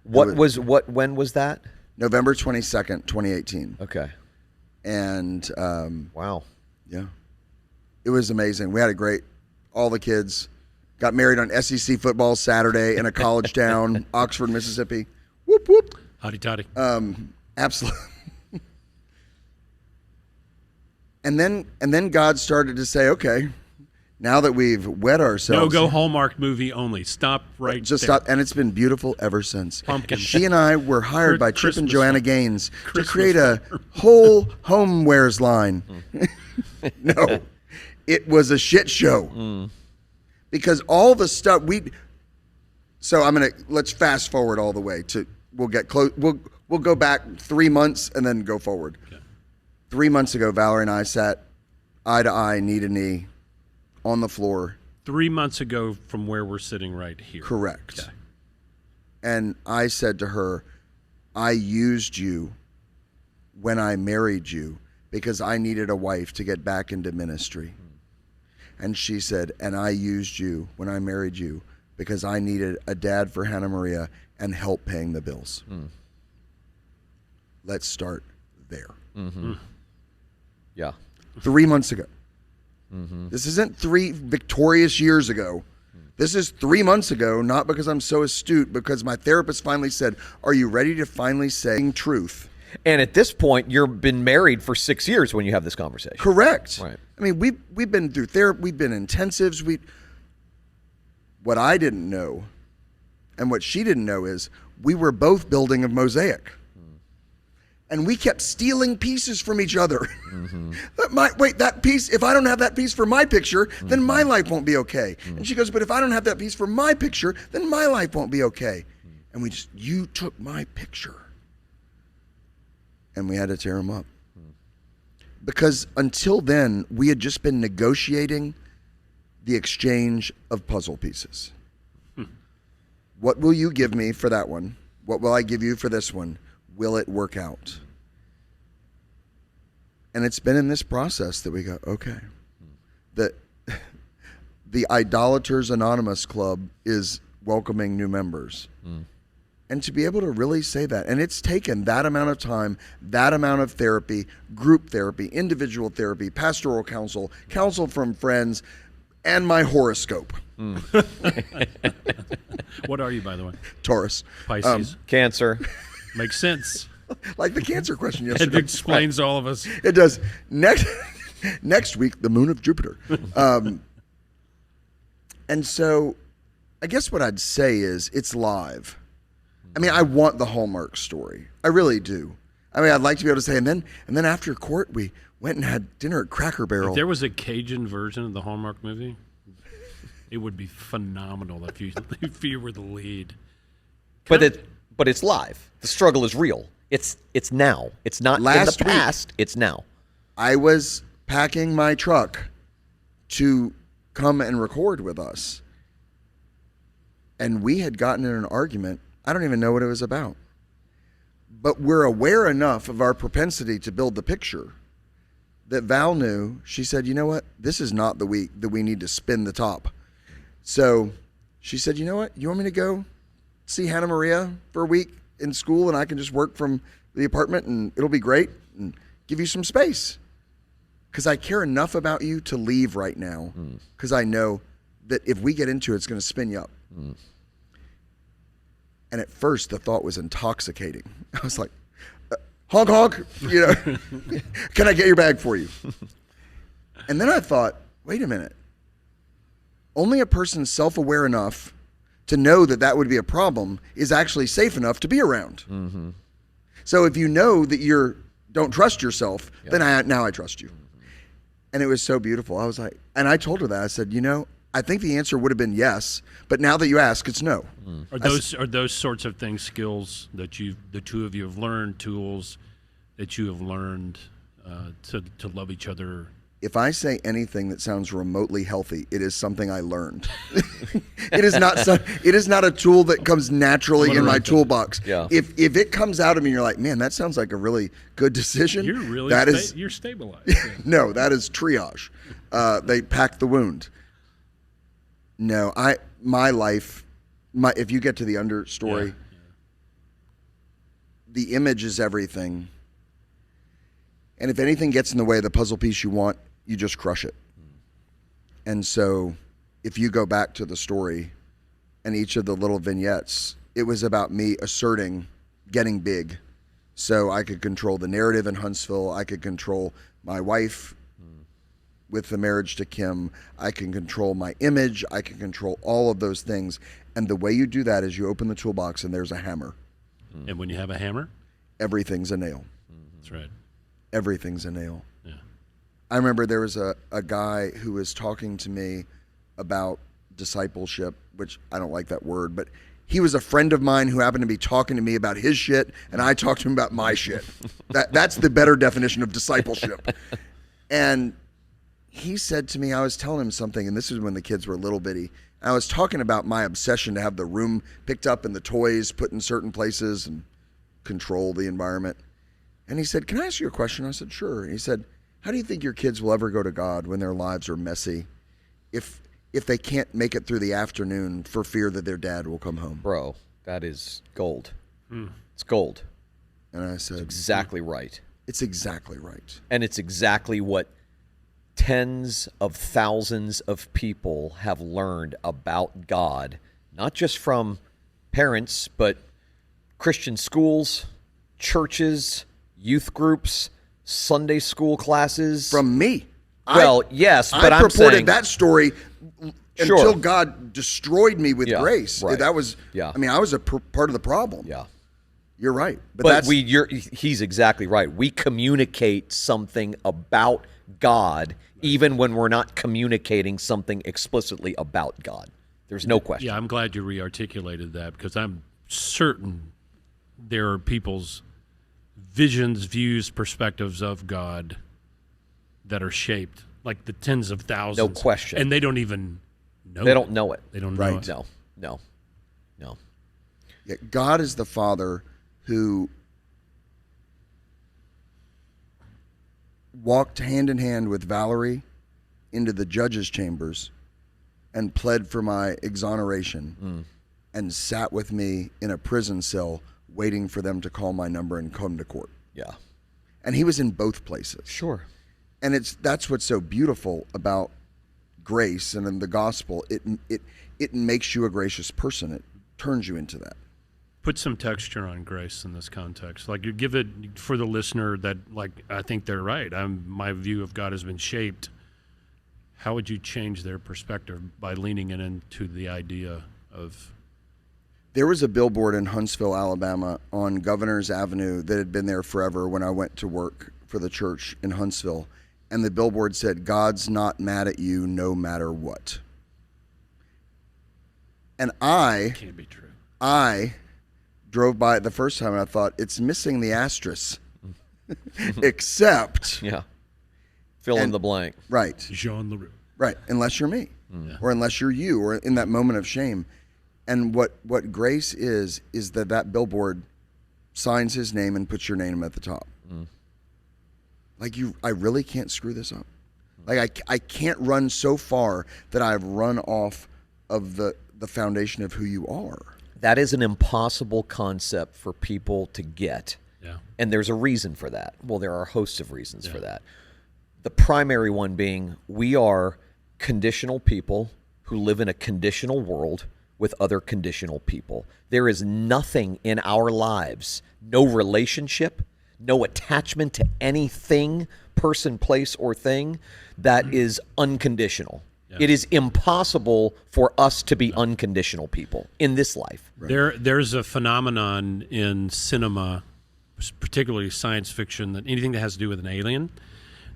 When was that? November 22nd, 2018. Okay. And wow. Yeah. It was amazing. We had all the kids got married on SEC football Saturday in a college town, Oxford, Mississippi. Whoop, whoop. Hotty toddy. Absolutely. And then God started to say, okay, now that we've wed ourselves. No, go Hallmark movie only. Stop right Just there. stop. And it's been beautiful ever since. Pumpkin. She and I were hired by Chip and Joanna Gaines to create a Christmas. whole homewares line. No, it was a shit show. Because all the stuff let's fast forward all the way to, we'll get close. We'll go back 3 months and then go forward. Okay. 3 months ago, Valerie and I sat eye to eye, knee to knee, on the floor. 3 months ago from where we're sitting right here. Correct. Okay. And I said to her, I used you when I married you because I needed a wife to get back into ministry. And she said, and I used you when I married you because I needed a dad for Hannah Maria and help paying the bills. Let's start there. Yeah. 3 months ago. This isn't 3 victorious years ago. This is 3 months ago, not because I'm so astute, because my therapist finally said, are you ready to finally say truth? And at this point, you've been married for 6 years when you have this conversation. Correct. Right. I mean, we've been through therapy, we've been intensives. What I didn't know, and what she didn't know is, we were both building a Mosaic, and we kept stealing pieces from each other. That piece. If I don't have that piece for my picture, then my life won't be okay. And she goes, but if I don't have that piece for my picture, then my life won't be okay. And you took my picture. And we had to tear him up. Because until then, we had just been negotiating the exchange of puzzle pieces. What will you give me for that one? What will I give you for this one? Will it work out? And it's been in this process that we go, okay. The Idolaters Anonymous Club is welcoming new members. And to be able to really say that, and it's taken that amount of time, that amount of therapy, group therapy, individual therapy, pastoral counsel, counsel from friends, and my horoscope. What are you, by the way? Taurus. Pisces. Cancer. Makes sense. Like the cancer question yesterday. It explains all of us. It does. Next week, the moon of Jupiter. And so I guess what I'd say is it's live. I mean, I want the Hallmark story. I really do. I mean, I'd like to be able to say, and then after court, we went and had dinner at Cracker Barrel. If there was a Cajun version of the Hallmark movie, it would be phenomenal if you were the lead. But it's live. The struggle is real. It's now. It's not in the past. It's now. I was packing my truck to come and record with us, and we had gotten in an argument. I don't even know what it was about. But we're aware enough of our propensity to build the picture that Val knew. She said, you know what? This is not the week that we need to spin the top. So she said, you know what? You want me to go see Hannah Maria for a week in school, and I can just work from the apartment, and it'll be great, and give you some space. Because I care enough about you to leave right now, because I know that if we get into it, it's going to spin you up. And at first, the thought was intoxicating. I was like, honk, honk, can I get your bag for you? And then I thought, wait a minute. Only a person self-aware enough to know that that would be a problem is actually safe enough to be around. Mm-hmm. So if you know that you don't trust yourself, then now I trust you. And it was so beautiful. I was like, and I told her that. I said, I think the answer would have been yes, but now that you ask, it's no. Are those sorts of things skills that the two of you have learned, tools that you have learned to love each other? If I say anything that sounds remotely healthy, it is something I learned. It is not a tool that comes naturally in my toolbox. Yeah. If it comes out of me, and you're like, man, that sounds like a really good decision. You're really you're stabilized. Yeah. No, that is triage. They pack the wound. No, my life, if you get to the understory, the image is everything. And if anything gets in the way of the puzzle piece you want, you just crush it. And so if you go back to the story and each of the little vignettes, it was about me asserting getting big. So I could control the narrative in Huntsville. I could control my wife with the marriage to Kim. I can control my image. I can control all of those things. And the way you do that is you open the toolbox and there's a hammer. And when you have a hammer? Everything's a nail. That's right. Everything's a nail. Yeah. I remember there was a guy who was talking to me about discipleship, which I don't like that word, but he was a friend of mine who happened to be talking to me about his shit, and I talked to him about my shit. That's the better definition of discipleship. And he said to me, I was telling him something, and this was when the kids were little bitty. I was talking about my obsession to have the room picked up and the toys put in certain places and control the environment. And he said, can I ask you a question? I said, sure. And he said, how do you think your kids will ever go to God when their lives are messy if they can't make it through the afternoon for fear that their dad will come home? Bro, that is gold. It's gold. And I said, it's exactly right. It's exactly right. And it's exactly what tens of thousands of people have learned about God, not just from parents, but Christian schools, churches, youth groups, Sunday school classes. From me. Well, yes, but I I'm purported saying that story until God destroyed me with grace. Right. That was, I mean, I was a part of the problem. Yeah. You're right. But he's exactly right. We communicate something about God even when we're not communicating something explicitly about God. There's no question. Yeah, I'm glad you re-articulated that, because I'm certain there are people's visions, views, perspectives of God that are shaped, like the tens of thousands. No question. And they don't even know They don't know it. They don't know it. No. Yeah, God is the Father who walked hand in hand with Valerie into the judge's chambers and pled for my exoneration and sat with me in a prison cell waiting for them to call my number and come to court. Yeah. And he was in both places. Sure. And that's what's so beautiful about grace and in the gospel. It makes you a gracious person. It turns you into that. Put some texture on grace in this context. Like, you give it for the listener that, like, I think they're right. My view of God has been shaped. How would you change their perspective by leaning into the idea of... There was a billboard in Huntsville, Alabama on Governor's Avenue that had been there forever when I went to work for the church in Huntsville. And the billboard said, God's not mad at you no matter what. And Can't be true. I drove by it the first time and I thought, it's missing the asterisk. Except... Yeah. Fill in the blank. Right. Jean Larroux. Right. Unless you're me. Or unless you're you, or in that moment of shame. And what grace is that billboard signs his name and puts your name at the top. Like I really can't screw this up. Like I can't run so far that I've run off of the foundation of who you are. That is an impossible concept for people to get. Yeah. And there's a reason for that. Well, there are hosts of reasons for that. The primary one being we are conditional people who live in a conditional world with other conditional people. There is nothing in our lives, no relationship, no attachment to anything, person, place, or thing that is unconditional. Yeah. It is impossible for us to be unconditional people in this life. Right. There's a phenomenon in cinema, particularly science fiction, that anything that has to do with an alien,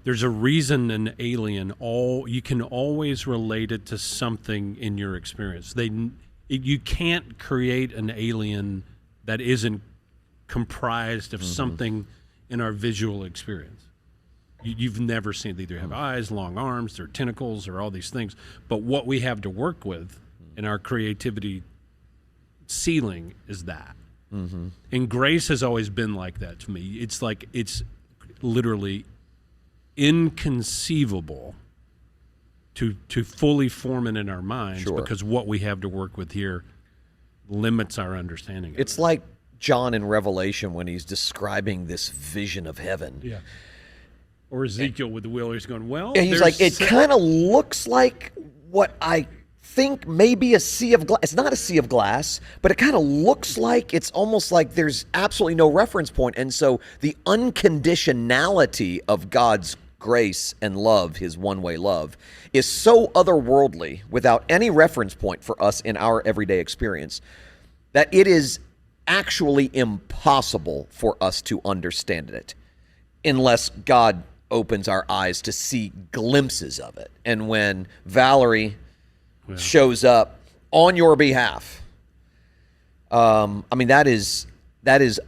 there's a reason an alien, you can always relate it to something in your experience. You can't create an alien that isn't comprised of something in our visual experience. You've never seen, they either have eyes, long arms, or tentacles, or all these things. But what we have to work with in our creativity ceiling is that. And grace has always been like that to me. It's like, it's literally inconceivable to fully form it in our minds, because what we have to work with here limits our understanding of It's like John in Revelation when he's describing this vision of heaven. Yeah. Or Ezekiel with the wheel, he's going, well, and he's like, it kind of looks like what I think maybe a sea of glass. It's not a sea of glass, but it kind of looks like, it's almost like there's absolutely no reference point. And so the unconditionality of God's grace and love, his one-way love, is so otherworldly without any reference point for us in our everyday experience that it is actually impossible for us to understand it unless God opens our eyes to see glimpses of it. And when Valerie shows up on your behalf, that is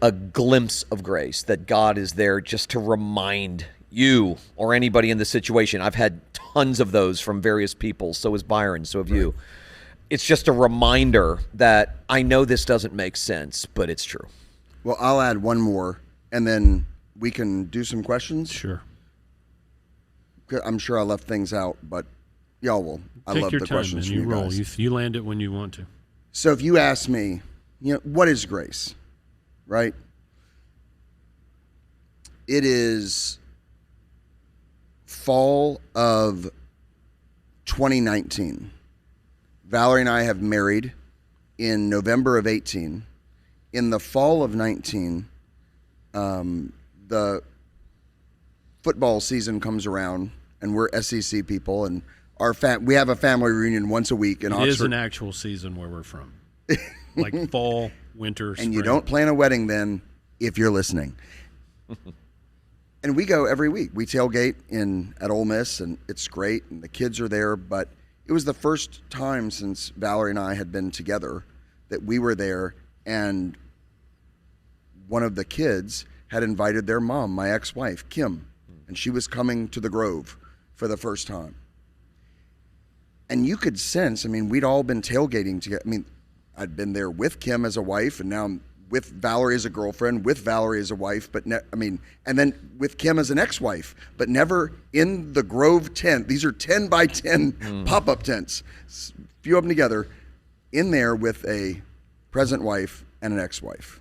a glimpse of grace, that God is there just to remind you or anybody in the situation. I've had tons of those from various people. So has Byron. So have you. It's just a reminder that I know this doesn't make sense, but it's true. Well, I'll add one more, and then we can do some questions. Sure. I'm sure I left things out, but y'all will. I Take love your the time, questions man. from You you roll. guys. You land it when you want to. So if you ask me, what is grace, right? It is fall of 2019. Valerie and I have married in November of 18. In the fall of 19, the football season comes around, and we're SEC people, and we have a family reunion once a week in Oxford. It is an actual season where we're from, like fall, winter, spring. And you don't plan a wedding then if you're listening. And we go every week. We tailgate at Ole Miss, and it's great, and the kids are there. But it was the first time since Valerie and I had been together that we were there, and one of the kids had invited their mom, my ex-wife, Kim, and she was coming to the Grove for the first time. And you could sense, we'd all been tailgating together. I'd been there with Kim as a wife, and now I'm with Valerie as a girlfriend, with Valerie as a wife, and then with Kim as an ex-wife, but never in the Grove tent. These are 10 by 10 pop-up tents, a few of them together, in there with a present wife and an ex-wife.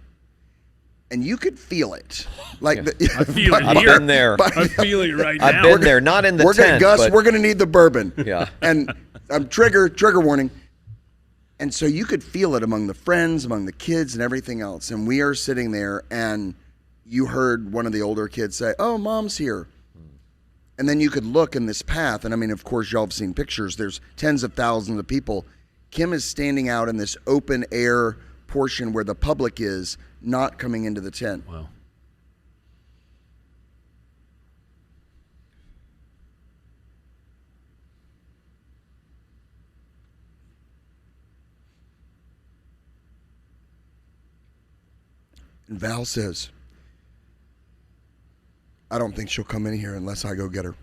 And you could feel it. I feel it I've here. been there. I feel it right now. I've been there, not in the tent. Gus, we're going to need the bourbon. Yeah. And trigger warning. And so you could feel it among the friends, among the kids, and everything else. And we are sitting there, and you heard one of the older kids say, "Oh, Mom's here." And then you could look in this path, and of course, y'all have seen pictures. There's tens of thousands of people. Kim is standing out in this open air portion where the public is, not coming into the tent. Wow. And Val says, "I don't think she'll come in here unless I go get her."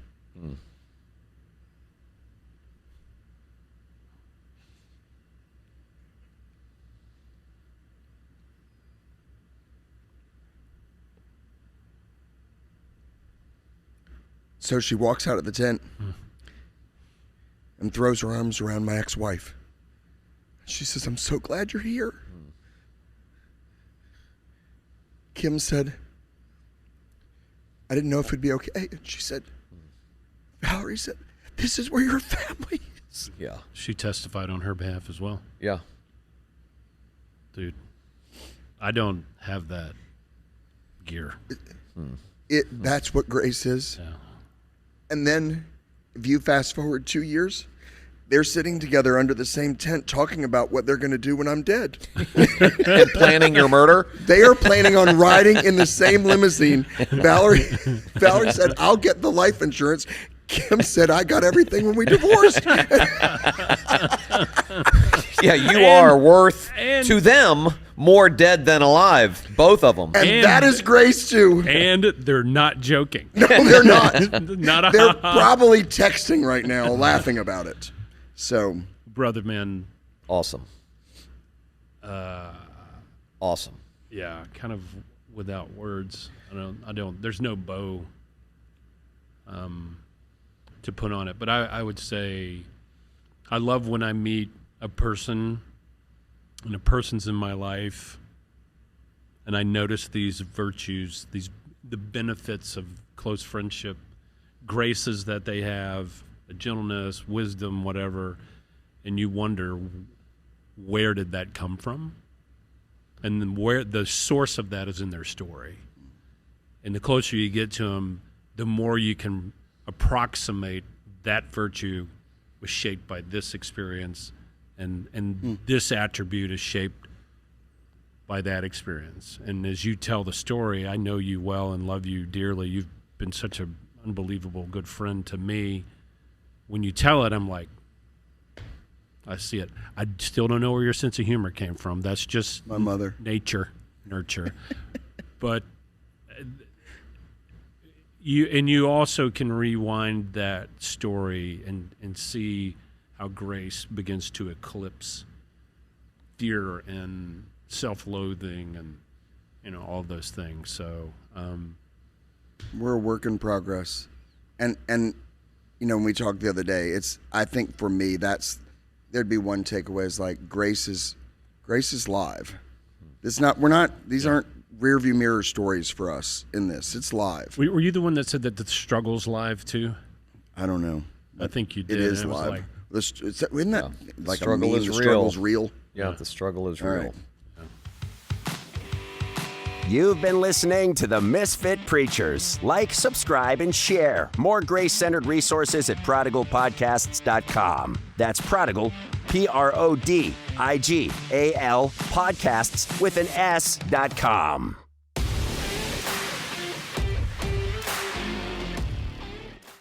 So she walks out of the tent and throws her arms around my ex-wife. She says, I'm so glad you're here. Kim said, I didn't know if it'd be okay. And she said, Valerie said, this is where your family is. Yeah. She testified on her behalf as well. Yeah. Dude, I don't have that gear. That's what grace is. Yeah. And then if you fast forward 2 years, they're sitting together under the same tent talking about what they're going to do when I'm dead. And planning your murder? They are planning on riding in the same limousine. Valerie said, I'll get the life insurance. Kim said, I got everything when we divorced. Yeah, you are worth to them more dead than alive, both of them. And that is grace too. And they're not joking. No, they're not. Not They're probably texting right now, laughing about it. So, brother, man. Awesome. Awesome. Yeah, kind of without words. I don't. There's no bow to put on it. But I would say, I love when I meet a person, and a person's in my life, and I notice these virtues, the benefits of close friendship, graces that they have, gentleness, wisdom, whatever, and you wonder, where did that come from? And then where the source of that is in their story. And the closer you get to them, the more you can approximate that virtue was shaped by this experience, and this attribute is shaped by that experience. And as you tell the story, I know you well and love you dearly. You've been such an unbelievable good friend to me. When you tell it, I'm like, I see it. I still don't know where your sense of humor came from. That's just my mother. Nurture. But you also can rewind that story and see how grace begins to eclipse fear and self-loathing and all those things. So we're a work in progress. And when we talked the other day, I think for me there'd be one takeaway is like grace is live. These aren't rear view mirror stories for us in this. It's live. Were you the one that said that the struggle's live too? I don't know. I think you did. It is live. live. Isn't that like struggle a meme? is The real. struggle's real. Yeah, the struggle is All real. right. You've been listening to the Misfit Preachers. Like, subscribe, and share. More grace-centered resources at prodigalpodcasts.com. That's Prodigal, Prodigal, podcasts with an S.com.